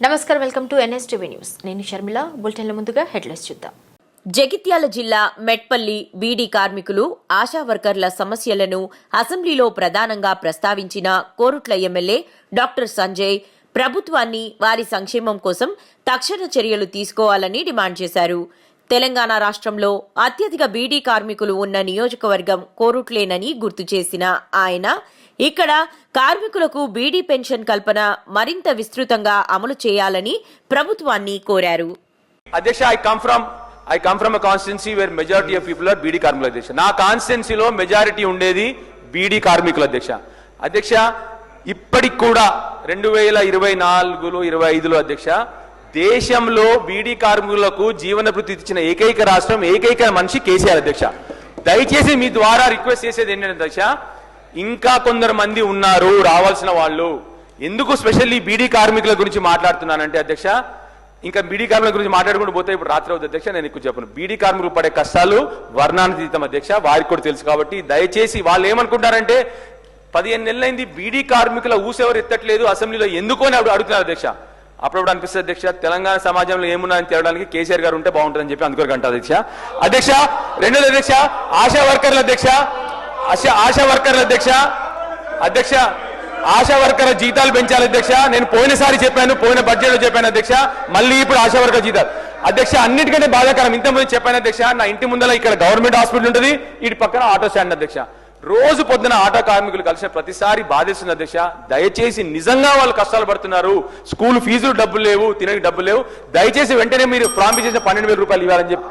నమస్కారం, welcome to NSTV news. నేను షర్మిల. బులెటిన్ల ముందుగా హెడ్లైన్స్ చూద్దాం. జగిత్యాల జిల్లా మెట్పల్లి బీడీ కార్మికులు, ఆశా వర్కర్ల సమస్యలను అసెంబ్లీలో ప్రధానంగా ప్రస్తావించిన కోరుట్ల ఎమ్మెల్యే డాక్టర్ సంజయ్ ప్రభుత్వాన్ని వారి సంక్షేమం కోసం తక్షణ చర్యలు తీసుకోవాలని డిమాండ్ చేశారు. తెలంగాణ రాష్ట్రంలో అత్యధిక బీడీ కార్మికులు ఉన్న నియోజకవర్గం కోరుట్లేనని గుర్తు చేసిన ఆయన ఇక్కడ కార్మికులకు బీడీ పెన్షన్ కల్పన మరింత విస్తృతంగా అమలు చేయాలని ప్రభుత్వాన్ని కోరారు. అధ్యక్ష, I come from a constituency where majority of people are beedi కార్మికులు అధ్యక్ష. నా కాన్స్టిట్యున్సీలో మెజారిటీ ఉండేది బీడీ కార్మికులు అధ్యక్ష. ఇప్పటికి కూడా 2024లో 25లో అధ్యక్ష దేశంలో బీడీ కార్మికులకు జీవన భృతి ఇచ్చిన ఏకైక రాష్ట్రం, ఏకైక మనిషి కేసీఆర్ అధ్యక్ష. దయచేసి మీ ద్వారా రిక్వెస్ట్ చేసేది ఏంటంటే అధ్యక్ష, ఇంకా కొందరు మంది ఉన్నారు రావాల్సిన వాళ్ళు. ఎందుకు స్పెషల్లీ బీడీ కార్మికుల గురించి మాట్లాడుతున్నానంటే అధ్యక్ష, ఇంకా బీడీ కార్మికుల గురించి మాట్లాడుకుంటూ పోతే ఇప్పుడు రాత్రి అవుతుంది అధ్యక్ష. నేను ఎక్కువ చెప్పను. బీడీ కార్మికులు పడే కష్టాలు వర్ణాతీతం అధ్యక్ష, వారికి కూడా తెలుసు. కాబట్టి దయచేసి వాళ్ళు ఏమనుకుంటారంటే 15 నెలలైంది బీడీ కార్మికుల ఊసెవరు ఎత్తట్లేదు అసెంబ్లీలో ఎందుకు అని అడుగుతున్నారు అధ్యక్ష. అప్పుడప్పుడు అనిపిస్తుంది అధ్యక్ష, తెలంగాణ సమాజంలో ఏమున్నాయని తెలడానికి కేసీఆర్ గారు ఉంటే బాగుంటుందని చెప్పి అందుకొరకు అంటారు అధ్యక్ష. రెండోది అధ్యక్ష, ఆశా వర్కర్ల ఆశా వర్కర్ల జీతాలు పెంచాలి అధ్యక్ష. నేను పోయినసారి చెప్పాను, పోయిన బడ్జెట్ లో చెప్పాను అధ్యక్ష, మళ్ళీ ఇప్పుడు ఆశా వర్కర్ జీతాలు అధ్యక్ష. అన్నిటికంటే బాధాకరం, ఇంతకుముందు చెప్పాను అధ్యక్ష, నా ఇంటి ముందర ఇక్కడ గవర్నమెంట్ హాస్పిటల్ ఉంటుంది, ఇటు పక్కన ఆటో స్టాండ్ అధ్యక్ష. రోజు పొద్దున ఆటో కార్మికులు కలిసిన ప్రతిసారి బాధిస్తుంది అధ్యక్ష. దయచేసి నిజంగా వాళ్ళు కష్టాలు పడుతున్నారు, స్కూల్ ఫీజులు డబ్బులు లేవు, తినడానికి డబ్బులు లేవు. దయచేసి వెంటనే మీరు ప్రామిస్ చేసిన 12,000 రూపాయలు ఇవ్వాలని చెప్పి